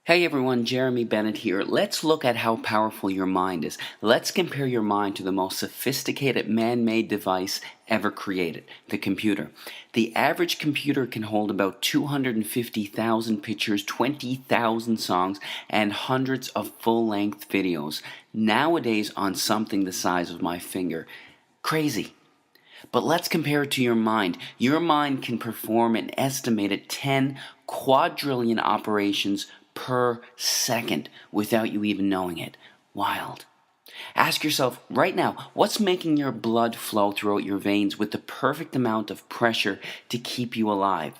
Hey everyone, Jeremy Bennett here. Let's look at how powerful your mind is. Let's compare your mind to the most sophisticated man-made device ever created, the computer. The average computer can hold about 250,000 pictures, 20,000 songs, and hundreds of full-length videos, nowadays on something the size of my finger. Crazy. But let's compare it to your mind. Your mind can perform an estimated 10 quadrillion operations per second without you even knowing it. Wild. Ask yourself right now, what's making your blood flow throughout your veins with the perfect amount of pressure to keep you alive?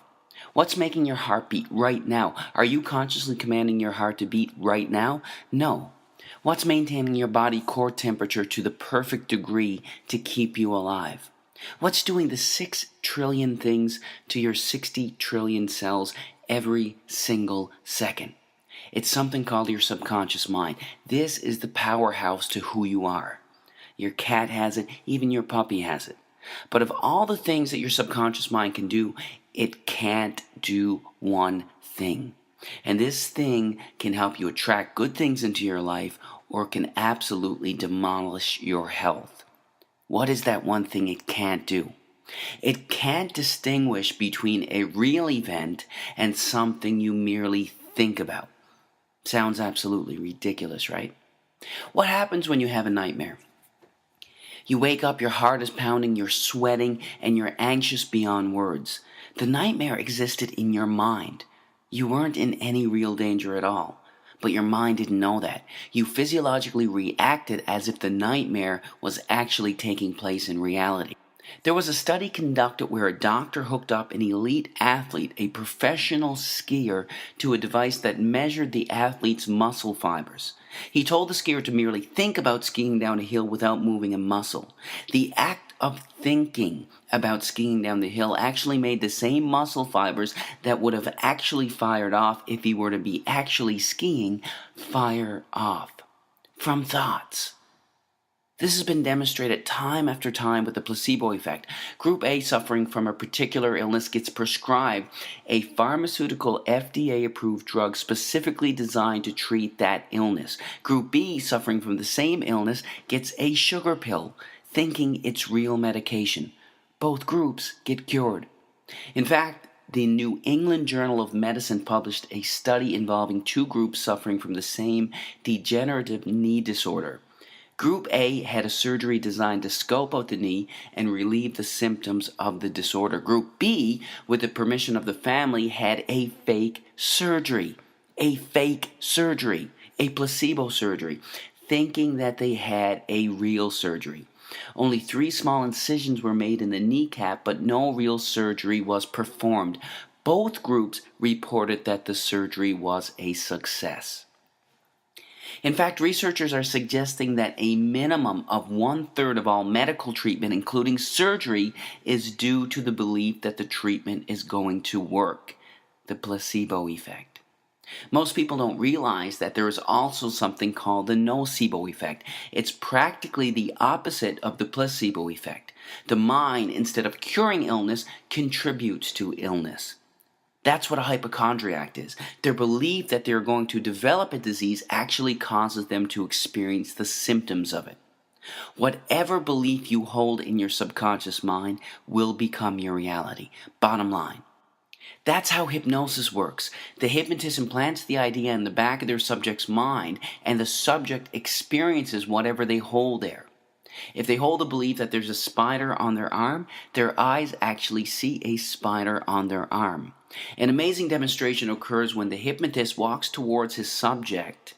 What's making your heart beat right now? Are you consciously commanding your heart to beat right now? No. What's maintaining your body core temperature to the perfect degree to keep you alive? What's doing the 6 trillion things to your 60 trillion cells every single second? It's something called your subconscious mind. This is the powerhouse to who you are. Your cat has it, even your puppy has it. But of all the things that your subconscious mind can do, it can't do one thing. And this thing can help you attract good things into your life or can absolutely demolish your health. What is that one thing it can't do? It can't distinguish between a real event and something you merely think about. Sounds absolutely ridiculous, right? What happens when you have a nightmare? You wake up, your heart is pounding, you're sweating, and you're anxious beyond words. The nightmare existed in your mind. You weren't in any real danger at all, but your mind didn't know that. You physiologically reacted as if the nightmare was actually taking place in reality. There was a study conducted where a doctor hooked up an elite athlete, a professional skier, to a device that measured the athlete's muscle fibers. He told the skier to merely think about skiing down a hill without moving a muscle. The act of thinking about skiing down the hill actually made the same muscle fibers that would have actually fired off if he were to be actually skiing fire off from thoughts. This has been demonstrated time after time with the placebo effect. Group A suffering from a particular illness gets prescribed a pharmaceutical FDA-approved drug specifically designed to treat that illness. Group B suffering from the same illness gets a sugar pill, thinking it's real medication. Both groups get cured. In fact, the New England Journal of Medicine published a study involving two groups suffering from the same degenerative knee disorder. Group A had a surgery designed to scope out the knee and relieve the symptoms of the disorder. Group B, with the permission of the family, had a fake surgery, a placebo surgery, thinking that they had a real surgery. Only 3 small incisions were made in the kneecap, but no real surgery was performed. Both groups reported that the surgery was a success. In fact, researchers are suggesting that a minimum of 1/3 of all medical treatment, including surgery, is due to the belief that the treatment is going to work, the placebo effect. Most people don't realize that there is also something called the nocebo effect. It's practically the opposite of the placebo effect. The mind, instead of curing illness, contributes to illness. That's what a hypochondriac is. Their belief that they're going to develop a disease actually causes them to experience the symptoms of it. Whatever belief you hold in your subconscious mind will become your reality. Bottom line. That's how hypnosis works. The hypnotist implants the idea in the back of their subject's mind, and the subject experiences whatever they hold there. If they hold the belief that there's a spider on their arm, their eyes actually see a spider on their arm. An amazing demonstration occurs when the hypnotist walks towards his subject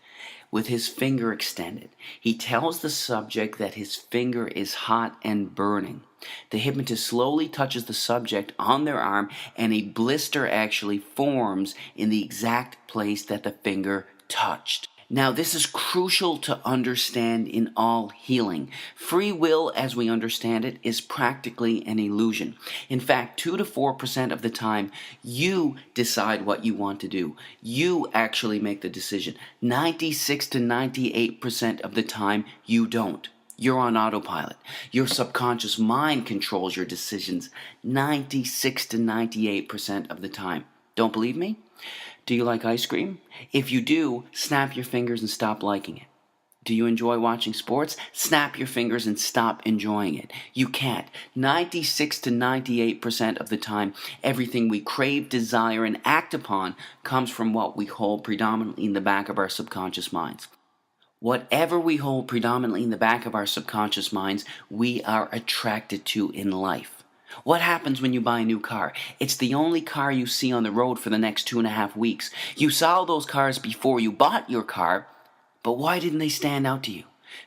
with his finger extended. He tells the subject that his finger is hot and burning. The hypnotist slowly touches the subject on their arm, and a blister actually forms in the exact place that the finger touched. Now, this is crucial to understand in all healing. Free will, as we understand it, is practically an illusion. In fact, 2 to 4% of the time, you decide what you want to do. You actually make the decision. 96 to 98% of the time, you don't. You're on autopilot. Your subconscious mind controls your decisions 96 to 98% of the time. Don't believe me? Do you like ice cream? If you do, snap your fingers and stop liking it. Do you enjoy watching sports? Snap your fingers and stop enjoying it. You can't. 96 to 98% of the time, everything we crave, desire, and act upon comes from what we hold predominantly in the back of our subconscious minds. Whatever we hold predominantly in the back of our subconscious minds, we are attracted to in life. What happens when you buy a new car? It's the only car you see on the road for the next 2.5 weeks. You saw those cars before you bought your car, but why didn't they stand out to you?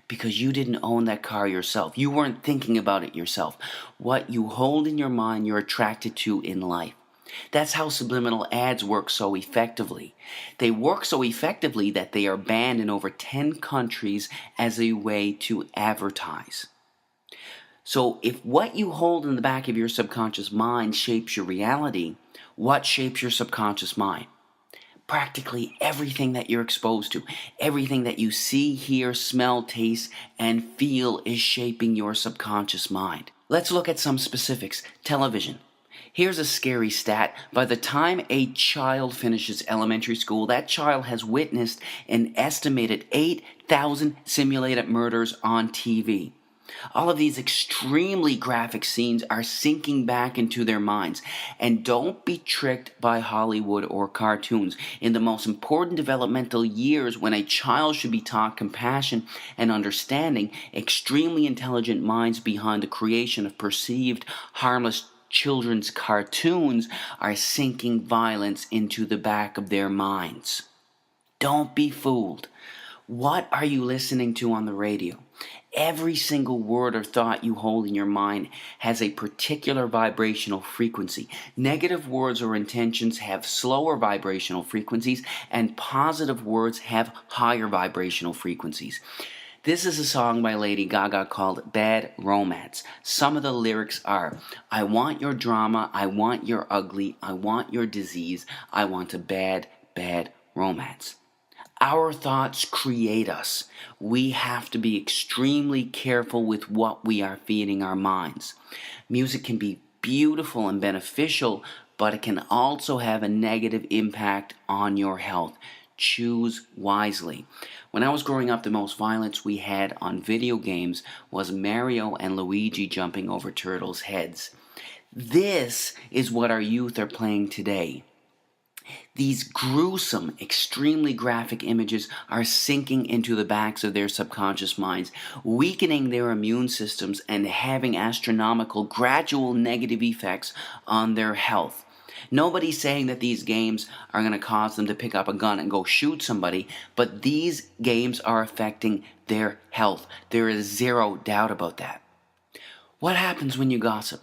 Because you didn't own that car yourself. You weren't thinking about it yourself. What you hold in your mind, you're attracted to in life. That's how subliminal ads work so effectively. They work so effectively that they are banned in over 10 countries as a way to advertise. So if what you hold in the back of your subconscious mind shapes your reality, what shapes your subconscious mind? Practically everything that you're exposed to, everything that you see, hear, smell, taste, and feel is shaping your subconscious mind. Let's look at some specifics. Television. Here's a scary stat. By the time a child finishes elementary school, that child has witnessed an estimated 8,000 simulated murders on TV. All of these extremely graphic scenes are sinking back into their minds. And don't be tricked by Hollywood or cartoons. In the most important developmental years, when a child should be taught compassion and understanding, extremely intelligent minds behind the creation of perceived harmless children's cartoons are sinking violence into the back of their minds. Don't be fooled. What are you listening to on the radio? Every single word or thought you hold in your mind has a particular vibrational frequency. Negative words or intentions have slower vibrational frequencies, and positive words have higher vibrational frequencies. This is a song by Lady Gaga called Bad Romance. Some of the lyrics are, I want your drama, I want your ugly, I want your disease, I want a bad, bad romance. Our thoughts create us. We have to be extremely careful with what we are feeding our minds. Music can be beautiful and beneficial, but it can also have a negative impact on your health. Choose wisely. When I was growing up, the most violence we had on video games was Mario and Luigi jumping over turtles' heads. This is what our youth are playing today. These gruesome, extremely graphic images are sinking into the backs of their subconscious minds, weakening their immune systems and having astronomical, gradual negative effects on their health. Nobody's saying that these games are going to cause them to pick up a gun and go shoot somebody, but these games are affecting their health. There is zero doubt about that. What happens when you gossip?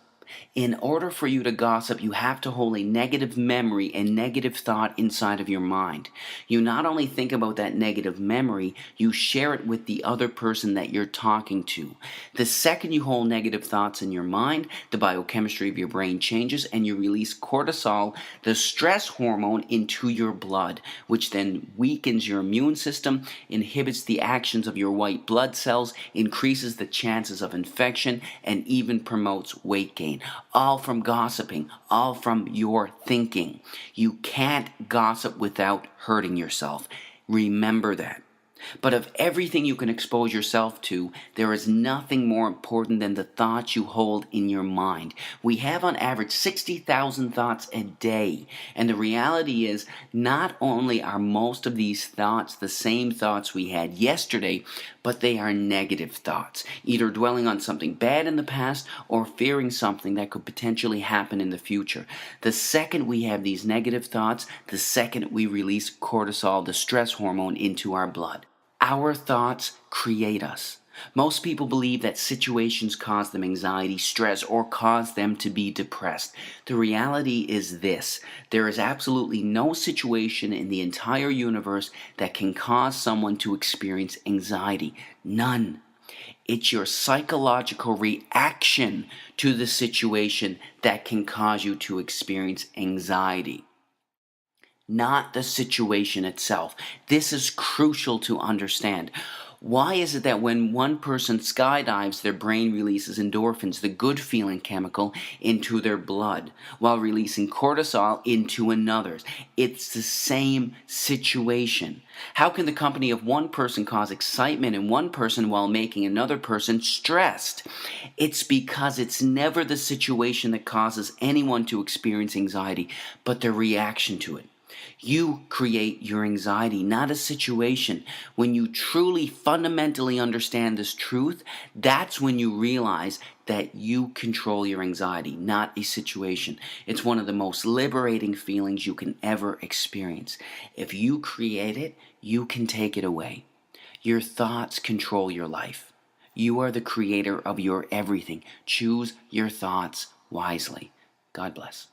In order for you to gossip, you have to hold a negative memory and negative thought inside of your mind. You not only think about that negative memory, you share it with the other person that you're talking to. The second you hold negative thoughts in your mind, the biochemistry of your brain changes and you release cortisol, the stress hormone, into your blood, which then weakens your immune system, inhibits the actions of your white blood cells, increases the chances of infection, and even promotes weight gain. All from gossiping, all from your thinking. You can't gossip without hurting yourself. Remember that. But of everything you can expose yourself to, there is nothing more important than the thoughts you hold in your mind. We have on average 60,000 thoughts a day. And the reality is, not only are most of these thoughts the same thoughts we had yesterday, but they are negative thoughts, either dwelling on something bad in the past or fearing something that could potentially happen in the future. The second we have these negative thoughts, the second we release cortisol, the stress hormone, into our blood. Our thoughts create us. Most people believe that situations cause them anxiety, stress, or cause them to be depressed. The reality is this: there is absolutely no situation in the entire universe that can cause someone to experience anxiety. None. It's your psychological reaction to the situation that can cause you to experience anxiety, not the situation itself. This is crucial to understand. Why is it that when one person skydives, their brain releases endorphins, the good feeling chemical, into their blood, while releasing cortisol into another's? It's the same situation. How can the company of one person cause excitement in one person while making another person stressed? It's because it's never the situation that causes anyone to experience anxiety, but their reaction to it. You create your anxiety, not a situation. When you truly fundamentally understand this truth, that's when you realize that you control your anxiety, not a situation. It's one of the most liberating feelings you can ever experience. If you create it, you can take it away. Your thoughts control your life. You are the creator of your everything. Choose your thoughts wisely. God bless.